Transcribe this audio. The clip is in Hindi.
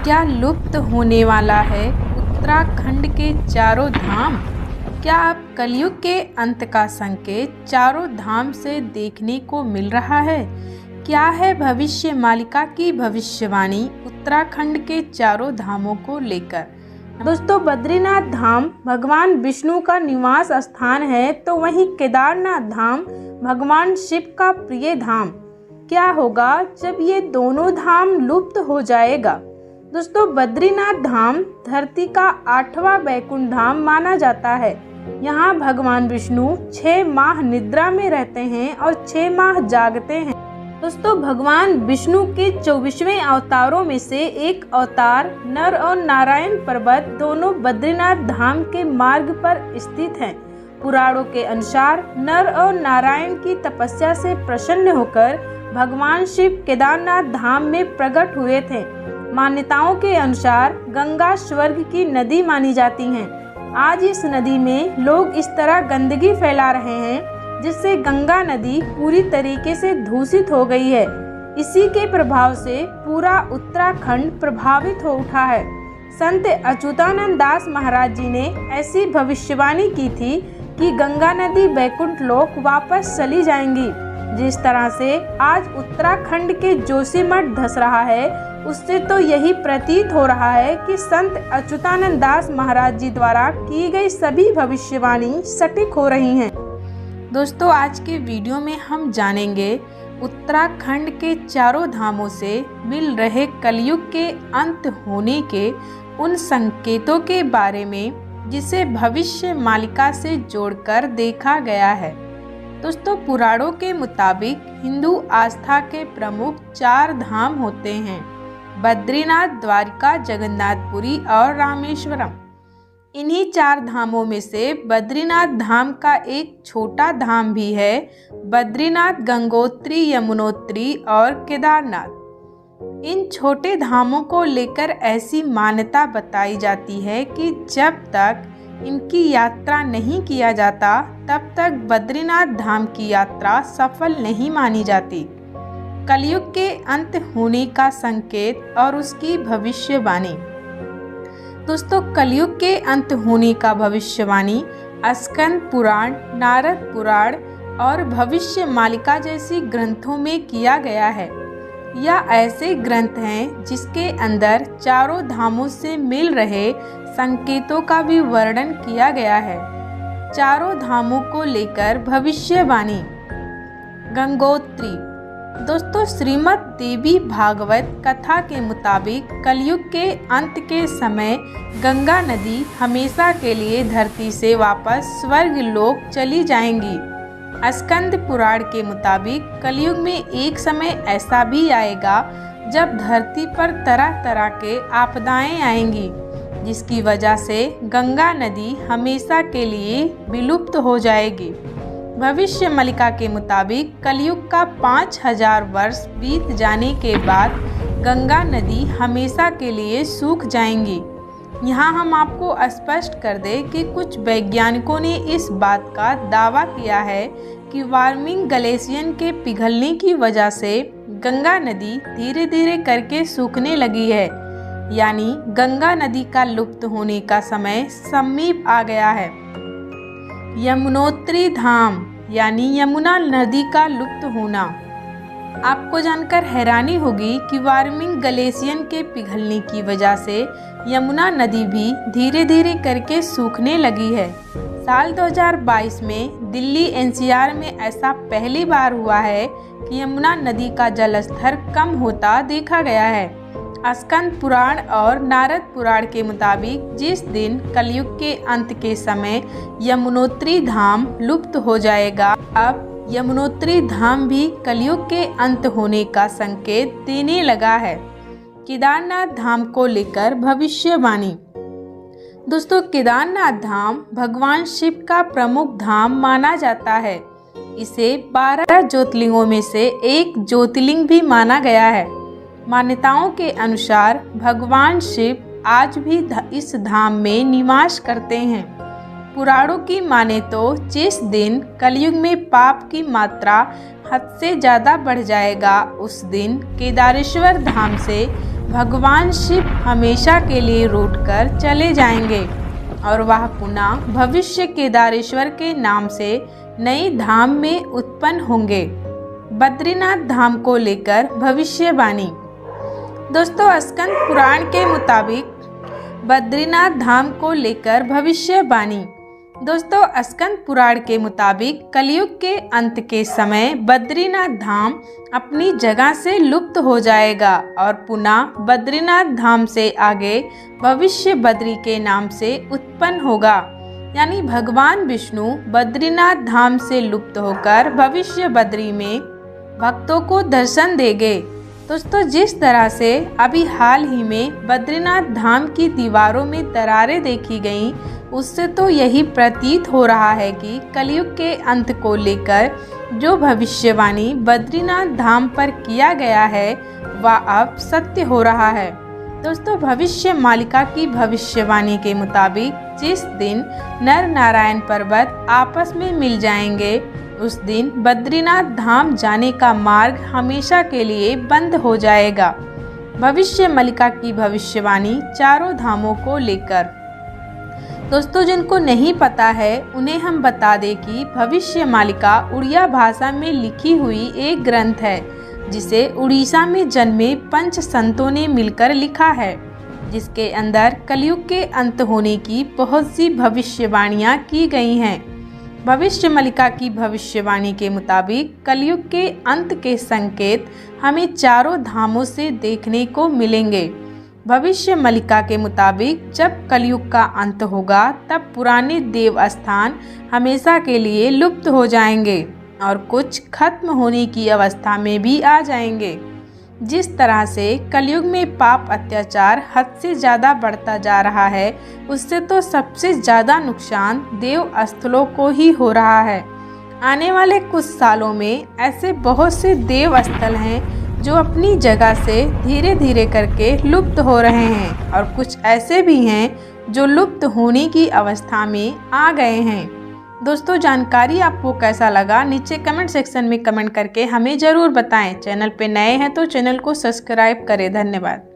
क्या लुप्त होने वाला है उत्तराखंड के चारों धाम? क्या अब कलयुग के अंत का संकेत चारों धाम से देखने को मिल रहा है? क्या है भविष्य मालिका की भविष्यवाणी उत्तराखंड के चारों धामों को लेकर? दोस्तों, बद्रीनाथ धाम भगवान विष्णु का निवास स्थान है, तो वहीं केदारनाथ धाम भगवान शिव का प्रिय धाम। क्या होगा जब ये दोनों धाम लुप्त हो जाएगा? दोस्तों, बद्रीनाथ धाम धरती का 8वां वैकुंठ धाम माना जाता है। यहाँ भगवान विष्णु 6 माह निद्रा में रहते हैं और 6 माह जागते हैं। दोस्तों, भगवान विष्णु के 24वें अवतारों में से एक अवतार नर और नारायण पर्वत दोनों बद्रीनाथ धाम के मार्ग पर स्थित हैं। पुराणों के अनुसार नर और नारायण की तपस्या से प्रसन्न होकर भगवान शिव केदारनाथ धाम में प्रकट हुए थे। मान्यताओं के अनुसार गंगा स्वर्ग की नदी मानी जाती है। आज इस नदी में लोग इस तरह गंदगी फैला रहे हैं जिससे गंगा नदी पूरी तरीके से दूषित हो गई है। इसी के प्रभाव से पूरा उत्तराखंड प्रभावित हो उठा है। संत अच्युतानंद दास महाराज जी ने ऐसी भविष्यवाणी की थी कि गंगा नदी वैकुंठ लोक वापस चली जाएंगी। जिस तरह से आज उत्तराखंड के जोशीमठ धंस रहा है, उससे तो यही प्रतीत हो रहा है कि संत अच्युतानंद दास महाराज जी द्वारा की गई सभी भविष्यवाणी सटीक हो रही हैं। दोस्तों, आज के वीडियो में हम जानेंगे उत्तराखंड के चारों धामों से मिल रहे कलयुग के अंत होने के उन संकेतों के बारे में जिसे भविष्य मालिका से जोड़कर देखा गया है। दोस्तों, पुराणों के मुताबिक हिंदू आस्था के प्रमुख 4 धाम होते हैं: बद्रीनाथ, द्वारिका, जगन्नाथपुरी और रामेश्वरम। इन्हीं 4 धामों में से बद्रीनाथ धाम का एक छोटा धाम भी है, बद्रीनाथ, गंगोत्री, यमुनोत्री और केदारनाथ। इन छोटे धामों को लेकर ऐसी मान्यता बताई जाती है कि जब तक इनकी यात्रा नहीं किया जाता तब तक बद्रीनाथ धाम की यात्रा सफल नहीं मानी जाती। कलयुग के अंत होने का संकेत और उसकी भविष्यवाणी। दोस्तों, कलयुग के अंत होने का भविष्यवाणी स्कंद पुराण, नारद पुराण और भविष्य मालिका जैसी ग्रंथों में किया गया है। यह ऐसे ग्रंथ हैं जिसके अंदर चारों धामों से मिल रहे संकेतों का भी वर्णन किया गया है। चारों धामों को लेकर भविष्यवाणी। गंगोत्री। दोस्तों, श्रीमद् देवी भागवत कथा के मुताबिक कलयुग के अंत के समय गंगा नदी हमेशा के लिए धरती से वापस स्वर्ग लोक चली जाएंगी। स्कंद पुराण के मुताबिक कलयुग में एक समय ऐसा भी आएगा जब धरती पर तरह तरह के आपदाएं आएंगी, जिसकी वजह से गंगा नदी हमेशा के लिए विलुप्त हो जाएगी। भविष्य मालिका के मुताबिक कलयुग का 5000 वर्ष बीत जाने के बाद गंगा नदी हमेशा के लिए सूख जाएंगी। यहाँ हम आपको स्पष्ट कर दें कि कुछ वैज्ञानिकों ने इस बात का दावा किया है कि वार्मिंग ग्लेशियर के पिघलने की वजह से गंगा नदी धीरे धीरे करके सूखने लगी है, यानी गंगा नदी का लुप्त होने का समय समीप आ गया है। यमुनोत्री धाम यानी यमुना नदी का लुप्त होना। आपको जानकर हैरानी होगी कि वार्मिंग ग्लेशियर के पिघलने की वजह से यमुना नदी भी धीरे धीरे करके सूखने लगी है। साल 2022 में दिल्ली एनसीआर में ऐसा पहली बार हुआ है कि यमुना नदी का जलस्तर कम होता देखा गया है। स्कंद पुराण और नारद पुराण के मुताबिक जिस दिन कलयुग के अंत के समय यमुनोत्री धाम लुप्त हो जाएगा, अब यमुनोत्री धाम भी कलयुग के अंत होने का संकेत देने लगा है। केदारनाथ धाम को लेकर भविष्यवाणी। दोस्तों, केदारनाथ धाम भगवान शिव का प्रमुख धाम माना जाता है। इसे 12 ज्योतिर्लिंगों में से एक ज्योतिर्लिंग भी माना गया है। मान्यताओं के अनुसार भगवान शिव आज भी इस धाम में निवास करते हैं। पुराणों की माने तो जिस दिन कलयुग में पाप की मात्रा हद से ज़्यादा बढ़ जाएगा, उस दिन केदारेश्वर धाम से भगवान शिव हमेशा के लिए रूठकर चले जाएंगे और वह पुनः भविष्य केदारेश्वर के नाम से नई धाम में उत्पन्न होंगे। बद्रीनाथ धाम को लेकर भविष्यवाणी। दोस्तों, स्कंद पुराण के मुताबिक बद्रीनाथ धाम को लेकर भविष्यवाणी। दोस्तों, स्कंद पुराण के मुताबिक कलयुग के अंत के समय बद्रीनाथ धाम अपनी जगह से लुप्त हो जाएगा और पुनः बद्रीनाथ धाम से आगे भविष्य बद्री के नाम से उत्पन्न होगा। यानी भगवान विष्णु बद्रीनाथ धाम से लुप्त होकर भविष्य बद्री में भक्तों को दर्शन देंगे। दोस्तों, जिस तरह से अभी हाल ही में बद्रीनाथ धाम की दीवारों में दरारें देखी गईं, उससे तो यही प्रतीत हो रहा है कि कलयुग के अंत को लेकर जो भविष्यवाणी बद्रीनाथ धाम पर किया गया है वह अब सत्य हो रहा है। दोस्तों, भविष्य मालिका की भविष्यवाणी के मुताबिक जिस दिन नर नारायण पर्वत आपस में मिल जाएंगे, उस दिन बद्रीनाथ धाम जाने का मार्ग हमेशा के लिए बंद हो जाएगा। भविष्य मालिका की भविष्यवाणी चारों धामों को लेकर। दोस्तों, जिनको नहीं पता है उन्हें हम बता दें कि भविष्य मालिका उड़िया भाषा में लिखी हुई एक ग्रंथ है, जिसे उड़ीसा में जन्मे पंच संतों ने मिलकर लिखा है, जिसके अंदर कलयुग के अंत होने की बहुत सी भविष्यवाणियाँ की गई हैं। भविष्य मालिका की भविष्यवाणी के मुताबिक कलयुग के अंत के संकेत हमें चारों धामों से देखने को मिलेंगे। भविष्य मालिका के मुताबिक जब कलयुग का अंत होगा तब पुराने देव स्थान हमेशा के लिए लुप्त हो जाएंगे और कुछ खत्म होने की अवस्था में भी आ जाएंगे। जिस तरह से कलयुग में पाप अत्याचार हद से ज़्यादा बढ़ता जा रहा है, उससे तो सबसे ज़्यादा नुकसान देव स्थलों को ही हो रहा है। आने वाले कुछ सालों में ऐसे बहुत से देव स्थल हैं जो अपनी जगह से धीरे धीरे करके लुप्त हो रहे हैं और कुछ ऐसे भी हैं जो लुप्त होने की अवस्था में आ गए हैं। दोस्तों, जानकारी आपको कैसा लगा नीचे कमेंट सेक्शन में कमेंट करके हमें ज़रूर बताएं। चैनल पे नए हैं तो चैनल को सब्सक्राइब करें। धन्यवाद।